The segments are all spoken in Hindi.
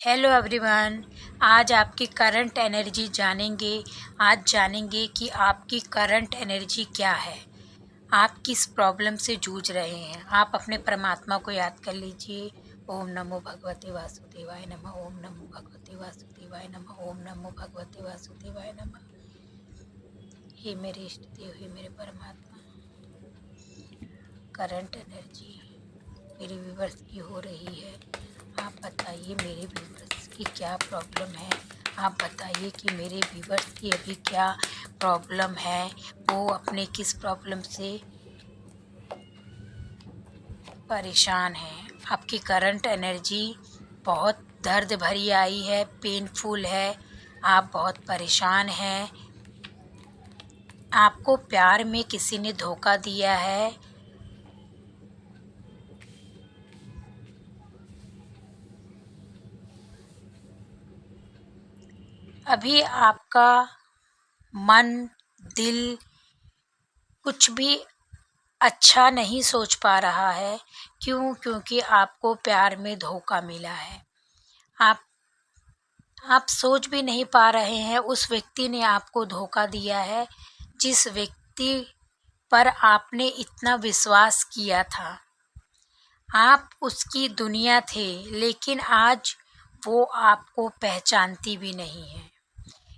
Hello everyone. आज आपकी करंट एनर्जी जानेंगे। आज जानेंगे कि आपकी करंट एनर्जी क्या है, आप किस प्रॉब्लम से जूझ रहे हैं। आप अपने परमात्मा को याद कर लीजिए। ओम नमो भगवते वासुदेवाय नमः। ओम नमो भगवते वासुदेवाय नमः। ओम नमो भगवते वासुदेवाय नमः। हे मेरे इष्ट देव, हे मेरे परमात्मा, करंट एनर्जी मेरे व्यूवर्स की हो रही है। आप बताइए मेरे व्यूवर्स की क्या प्रॉब्लम है। आप बताइए कि मेरे व्यूवर्स की अभी क्या प्रॉब्लम है, वो अपने किस प्रॉब्लम से परेशान हैं। आपकी करंट एनर्जी बहुत दर्द भरी आई है, पेनफुल है। आप बहुत परेशान हैं। आपको प्यार में किसी ने धोखा दिया है। अभी आपका मन, दिल कुछ भी अच्छा नहीं सोच पा रहा है। क्यों? क्योंकि आपको प्यार में धोखा मिला है। आप आप सोच भी नहीं पा रहे हैं, उस व्यक्ति ने आपको धोखा दिया है जिस व्यक्ति पर आपने इतना विश्वास किया था। आप उसकी दुनिया थे, लेकिन आज वो आपको पहचानती भी नहीं है।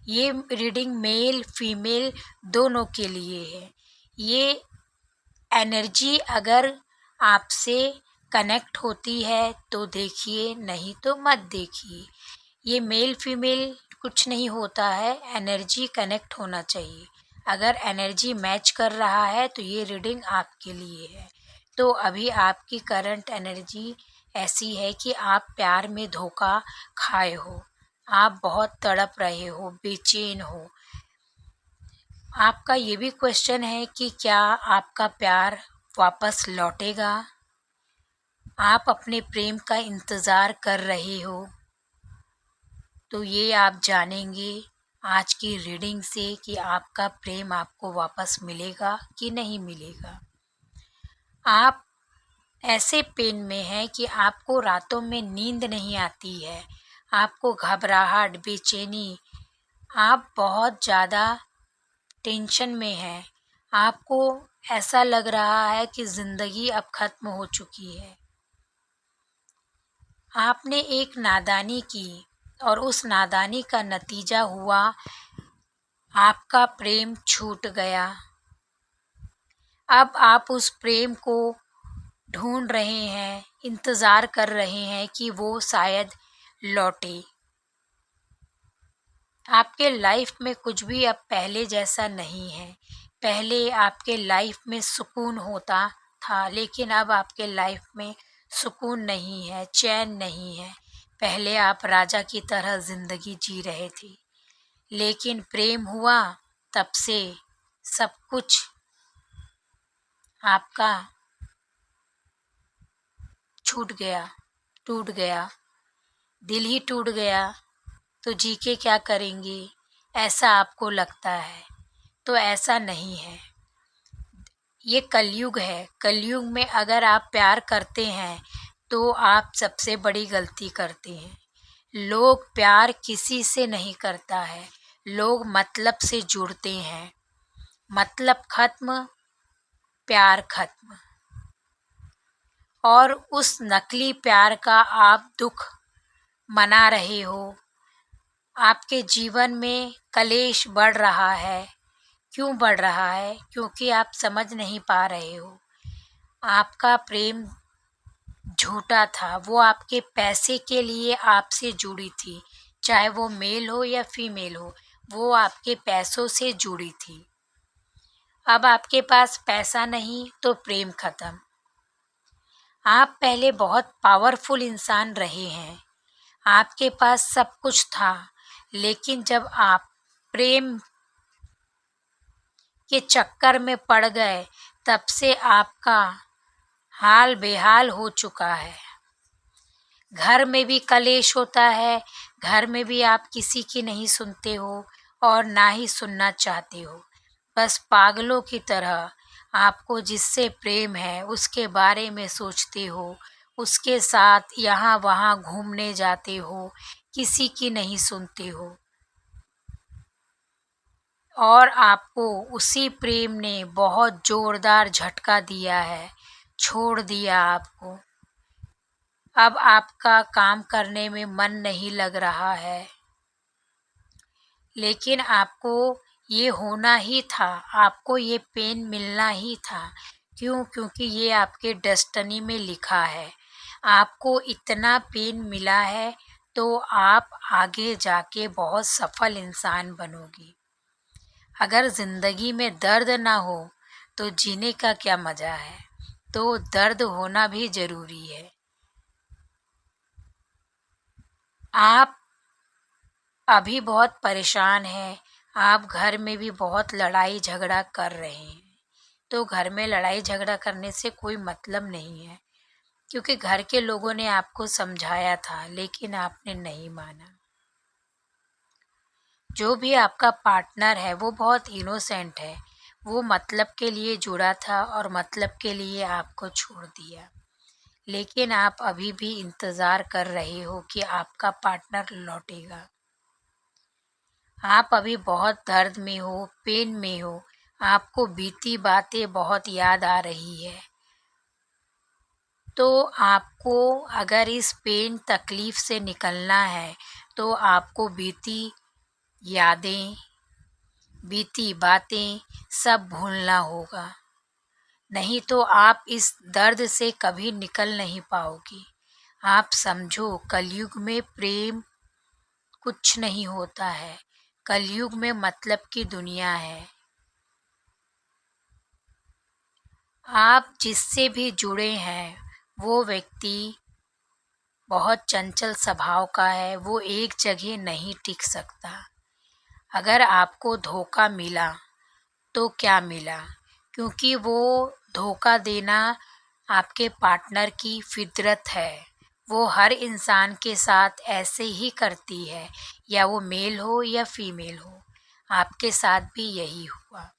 ये रीडिंग मेल फीमेल दोनों के लिए है। ये एनर्जी अगर आपसे कनेक्ट होती है तो देखिए, नहीं तो मत देखिए। ये मेल फीमेल कुछ नहीं होता है, एनर्जी कनेक्ट होना चाहिए। अगर एनर्जी मैच कर रहा है तो ये रीडिंग आपके लिए है। तो अभी आपकी करंट एनर्जी ऐसी है कि आप प्यार में धोखा खाए हो। आप बहुत तड़प रहे हो, बेचैन हो। आपका ये भी क्वेश्चन है कि क्या आपका प्यार वापस लौटेगा। आप अपने प्रेम का इंतज़ार कर रहे हो। तो ये आप जानेंगे आज की रीडिंग से कि आपका प्रेम आपको वापस मिलेगा कि नहीं मिलेगा। आप ऐसे पेन में हैं कि आपको रातों में नींद नहीं आती है। आपको घबराहट, बेचैनी, आप बहुत ज़्यादा टेंशन में हैं। आपको ऐसा लग रहा है कि ज़िंदगी अब ख़त्म हो चुकी है। आपने एक नादानी की और उस नादानी का नतीजा हुआ आपका प्रेम छूट गया। अब आप उस प्रेम को ढूंढ रहे हैं, इंतज़ार कर रहे हैं कि वो शायद लौटे। आपके लाइफ में कुछ भी अब पहले जैसा नहीं है। पहले आपके लाइफ में सुकून होता था, लेकिन अब आपके लाइफ में सुकून नहीं है, चैन नहीं है। पहले आप राजा की तरह ज़िंदगी जी रहे थे, लेकिन प्रेम हुआ तब से सब कुछ आपका छूट गया, टूट गया। दिल ही टूट गया तो जी के क्या करेंगे, ऐसा आपको लगता है। तो ऐसा नहीं है। ये कलयुग है। कलयुग में अगर आप प्यार करते हैं तो आप सबसे बड़ी गलती करते हैं। लोग प्यार किसी से नहीं करता है, लोग मतलब से जुड़ते हैं। मतलब खत्म, प्यार खत्म। और उस नकली प्यार का आप दुख मना रहे हो। आपके जीवन में कलेश बढ़ रहा है। क्यों बढ़ रहा है? क्योंकि आप समझ नहीं पा रहे हो। आपका प्रेम झूठा था। वो आपके पैसे के लिए आपसे जुड़ी थी, चाहे वो मेल हो या फीमेल हो, वो आपके पैसों से जुड़ी थी। अब आपके पास पैसा नहीं तो प्रेम खत्म। आप पहले बहुत पावरफुल इंसान रहे हैं। आपके पास सब कुछ था, लेकिन जब आप प्रेम के चक्कर में पड़ गए, तब से आपका हाल बेहाल हो चुका है। घर में भी कलेश होता है, घर में भी आप किसी की नहीं सुनते हो और ना ही सुनना चाहते हो। बस पागलों की तरह आपको जिससे प्रेम है उसके बारे में सोचते हो, उसके साथ यहाँ वहाँ घूमने जाते हो, किसी की नहीं सुनते हो और आपको उसी प्रेम ने बहुत ज़ोरदार झटका दिया है, छोड़ दिया आपको। अब आपका काम करने में मन नहीं लग रहा है, लेकिन आपको ये होना ही था, आपको ये पेन मिलना ही था। क्यों? क्योंकि ये आपके डेस्टिनी में लिखा है। आपको इतना पेन मिला है तो आप आगे जाके बहुत सफल इंसान बनोगी। अगर ज़िंदगी में दर्द ना हो तो जीने का क्या मज़ा है? तो दर्द होना भी ज़रूरी है। आप अभी बहुत परेशान हैं, आप घर में भी बहुत लड़ाई झगड़ा कर रहे हैं। तो घर में लड़ाई झगड़ा करने से कोई मतलब नहीं है, क्योंकि घर के लोगों ने आपको समझाया था लेकिन आपने नहीं माना। जो भी आपका पार्टनर है वो बहुत इनोसेंट है, वो मतलब के लिए जुड़ा था और मतलब के लिए आपको छोड़ दिया। लेकिन आप अभी भी इंतज़ार कर रहे हो कि आपका पार्टनर लौटेगा। आप अभी बहुत दर्द में हो, पेन में हो, आपको बीती बातें बहुत याद आ रही है। तो आपको अगर इस पेन तकलीफ़ से निकलना है तो आपको बीती यादें, बीती बातें सब भूलना होगा। नहीं तो आप इस दर्द से कभी निकल नहीं पाओगी। आप समझो, कलयुग में प्रेम कुछ नहीं होता है। कलयुग में मतलब की दुनिया है। आप जिससे भी जुड़े हैं वो व्यक्ति बहुत चंचल स्वभाव का है, वो एक जगह नहीं टिक सकता। अगर आपको धोखा मिला तो क्या मिला? क्योंकि वो धोखा देना आपके पार्टनर की फितरत है। वो हर इंसान के साथ ऐसे ही करती है, या वो मेल हो या फीमेल हो। आपके साथ भी यही हुआ।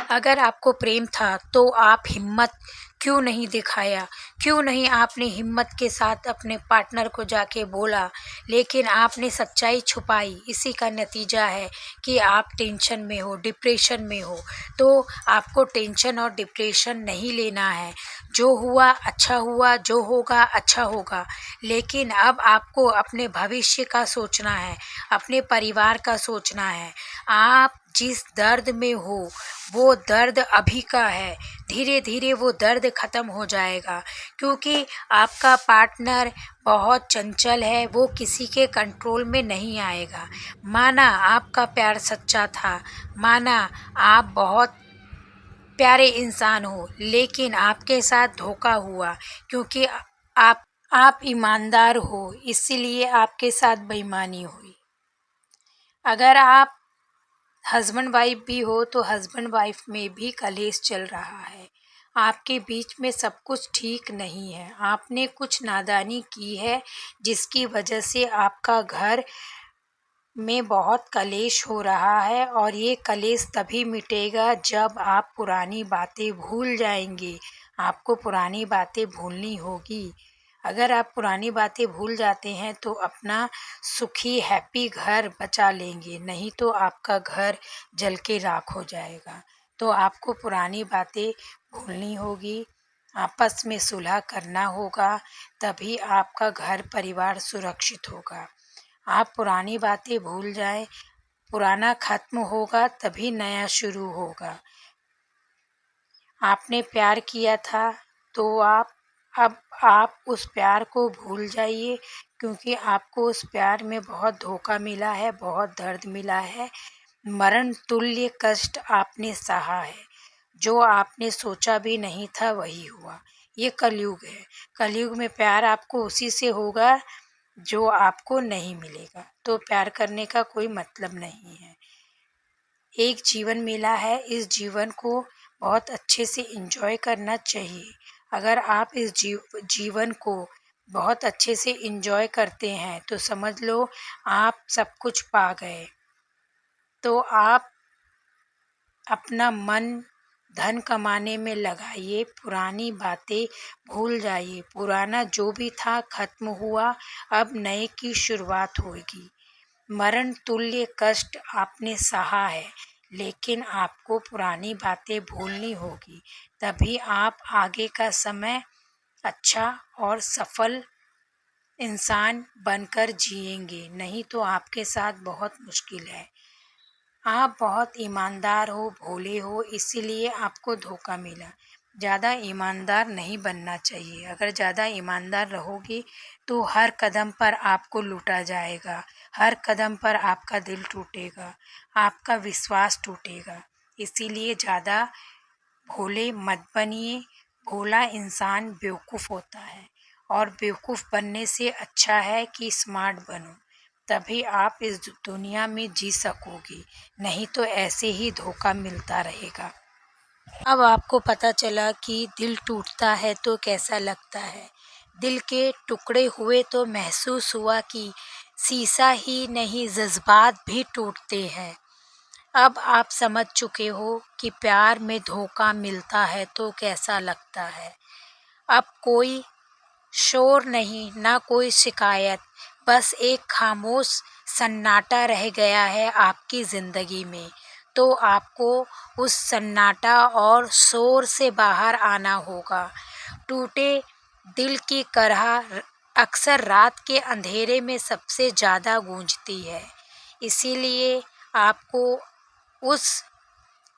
अगर आपको प्रेम था तो आप हिम्मत क्यों नहीं दिखाया? क्यों नहीं आपने हिम्मत के साथ अपने पार्टनर को जाके बोला? लेकिन आपने सच्चाई छुपाई। इसी का नतीजा है कि आप टेंशन में हो, डिप्रेशन में हो। तो आपको टेंशन और डिप्रेशन नहीं लेना है। जो हुआ अच्छा हुआ, जो होगा अच्छा होगा। लेकिन अब आपको अपने भविष्य का सोचना है, अपने परिवार का सोचना है। आप जिस दर्द में हो वो दर्द अभी का है, धीरे धीरे वो दर्द ख़त्म हो जाएगा। क्योंकि आपका पार्टनर बहुत चंचल है, वो किसी के कंट्रोल में नहीं आएगा। माना आपका प्यार सच्चा था, माना आप बहुत प्यारे इंसान हो, लेकिन आपके साथ धोखा हुआ। क्योंकि आप ईमानदार हो, इसीलिए आपके साथ बेईमानी हुई। अगर आप हस्बैंड वाइफ भी हो तो हस्बैंड वाइफ में भी कलेश चल रहा है। आपके बीच में सब कुछ ठीक नहीं है। आपने कुछ नादानी की है जिसकी वजह से आपका घर में बहुत कलेश हो रहा है, और ये कलेश तभी मिटेगा जब आप पुरानी बातें भूल जाएंगे। आपको पुरानी बातें भूलनी होगी। अगर आप पुरानी बातें भूल जाते हैं तो अपना सुखी हैप्पी घर बचा लेंगे, नहीं तो आपका घर जल के राख हो जाएगा। तो आपको पुरानी बातें भूलनी होगी, आपस में सुलह करना होगा, तभी आपका घर परिवार सुरक्षित होगा। आप पुरानी बातें भूल जाएं, पुराना खत्म होगा तभी नया शुरू होगा। आपने प्यार किया था तो अब आप उस प्यार को भूल जाइए, क्योंकि आपको उस प्यार में बहुत धोखा मिला है, बहुत दर्द मिला है। मरण तुल्य कष्ट आपने सहा है। जो आपने सोचा भी नहीं था वही हुआ। ये कलयुग है। कलयुग में प्यार आपको उसी से होगा जो आपको नहीं मिलेगा। तो प्यार करने का कोई मतलब नहीं है। एक जीवन मिला है, इस जीवन को बहुत अच्छे से एंजॉय करना चाहिए। अगर आप इस जीवन को बहुत अच्छे से एंजॉय करते हैं तो समझ लो आप सब कुछ पा गए। तो आप अपना मन, धन कमाने में लगाइए, पुरानी बातें भूल जाइए। पुराना जो भी था खत्म हुआ, अब नए की शुरुआत होगी। मरण तुल्य कष्ट आपने सहा है, लेकिन आपको पुरानी बातें भूलनी होगी, तभी आप आगे का समय अच्छा और सफल इंसान बनकर जिएंगे, नहीं तो आपके साथ बहुत मुश्किल है। आप बहुत ईमानदार हो, भोले हो, इसीलिए आपको धोखा मिला। ज़्यादा ईमानदार नहीं बनना चाहिए। अगर ज़्यादा ईमानदार रहोगे तो हर कदम पर आपको लूटा जाएगा, हर कदम पर आपका दिल टूटेगा, आपका विश्वास टूटेगा। इसीलिए ज़्यादा भोले मत बनिए। भोला इंसान बेवकूफ़ होता है, और बेवकूफ़ बनने से अच्छा है कि स्मार्ट बनो, तभी आप इस दुनिया में जी सकोगे, नहीं तो ऐसे ही धोखा मिलता रहेगा। अब आपको पता चला कि दिल टूटता है तो कैसा लगता है। दिल के टुकड़े हुए तो महसूस हुआ कि शीशा ही नहीं, जज्बात भी टूटते हैं। अब आप समझ चुके हो कि प्यार में धोखा मिलता है तो कैसा लगता है। अब कोई शोर नहीं, ना कोई शिकायत, बस एक खामोश सन्नाटा रह गया है आपकी ज़िंदगी में। तो आपको उस सन्नाटा और शोर से बाहर आना होगा। टूटे दिल की करहा अक्सर रात के अंधेरे में सबसे ज़्यादा गूंजती है। इसीलिए आपको उस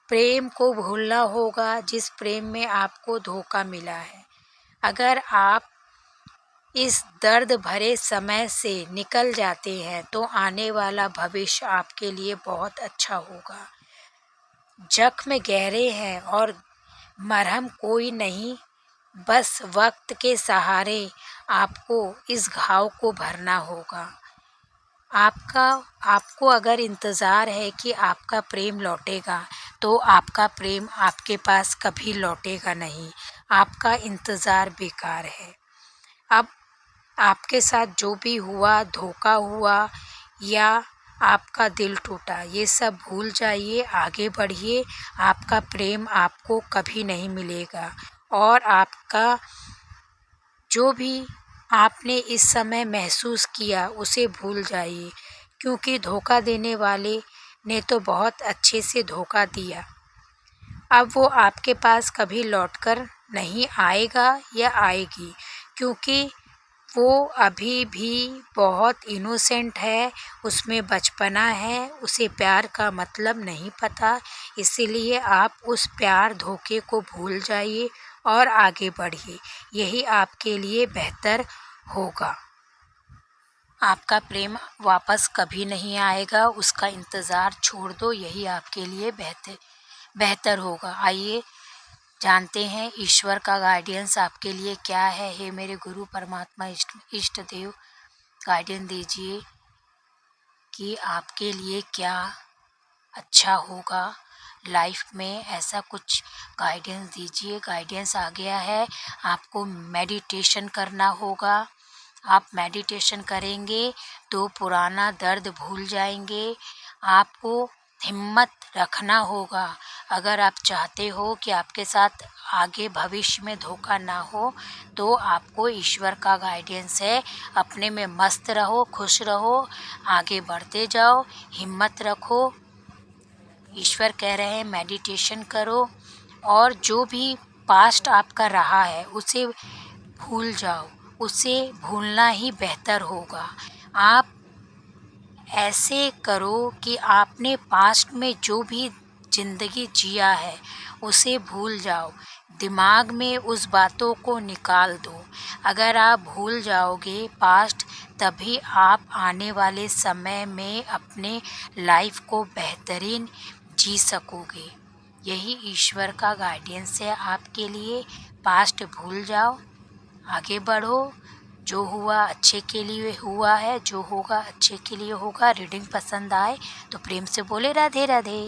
प्रेम को भूलना होगा जिस प्रेम में आपको धोखा मिला है। अगर आप इस दर्द भरे समय से निकल जाते हैं तो आने वाला भविष्य आपके लिए बहुत अच्छा होगा। जख्म गहरे हैं और मरहम कोई नहीं, बस वक्त के सहारे आपको इस घाव को भरना होगा। आपको अगर इंतज़ार है कि आपका प्रेम लौटेगा, तो आपका प्रेम आपके पास कभी लौटेगा नहीं। आपका इंतज़ार बेकार है। अब आपके साथ जो भी हुआ, धोखा हुआ या आपका दिल टूटा, ये सब भूल जाइए, आगे बढ़िए। आपका प्रेम आपको कभी नहीं मिलेगा, और आपका जो भी आपने इस समय महसूस किया उसे भूल जाइए, क्योंकि धोखा देने वाले ने तो बहुत अच्छे से धोखा दिया। अब वो आपके पास कभी लौटकर नहीं आएगा या आएगी, क्योंकि वो अभी भी बहुत इनोसेंट है, उसमें बचपना है, उसे प्यार का मतलब नहीं पता। इसीलिए आप उस प्यार धोखे को भूल जाइए और आगे बढ़िए, यही आपके लिए बेहतर होगा। आपका प्रेम वापस कभी नहीं आएगा, उसका इंतज़ार छोड़ दो, यही आपके लिए बेहतर होगा। आइए जानते हैं ईश्वर का गाइडेंस आपके लिए क्या है। हे मेरे गुरु परमात्मा इष्ट देव, गाइडेंस दीजिए कि आपके लिए क्या अच्छा होगा लाइफ में, ऐसा कुछ गाइडेंस दीजिए। गाइडेंस आ गया है, आपको मेडिटेशन करना होगा। आप मेडिटेशन करेंगे तो पुराना दर्द भूल जाएंगे। आपको हिम्मत रखना होगा। अगर आप चाहते हो कि आपके साथ आगे भविष्य में धोखा ना हो, तो आपको ईश्वर का गाइडेंस है। अपने में मस्त रहो, खुश रहो, आगे बढ़ते जाओ, हिम्मत रखो। ईश्वर कह रहे हैं मेडिटेशन करो, और जो भी पास्ट आपका रहा है उसे भूल जाओ, उसे भूलना ही बेहतर होगा। आप ऐसे करो कि आपने पास्ट में जो भी ज़िंदगी जिया है उसे भूल जाओ, दिमाग में उस बातों को निकाल दो। अगर आप भूल जाओगे पास्ट, तभी आप आने वाले समय में अपने लाइफ को बेहतरीन जी सकोगे। यही ईश्वर का गाइडेंस है आपके लिए। पास्ट भूल जाओ, आगे बढ़ो। जो हुआ अच्छे के लिए हुआ है, जो होगा अच्छे के लिए होगा। रीडिंग पसंद आए तो प्रेम से बोले राधे राधे।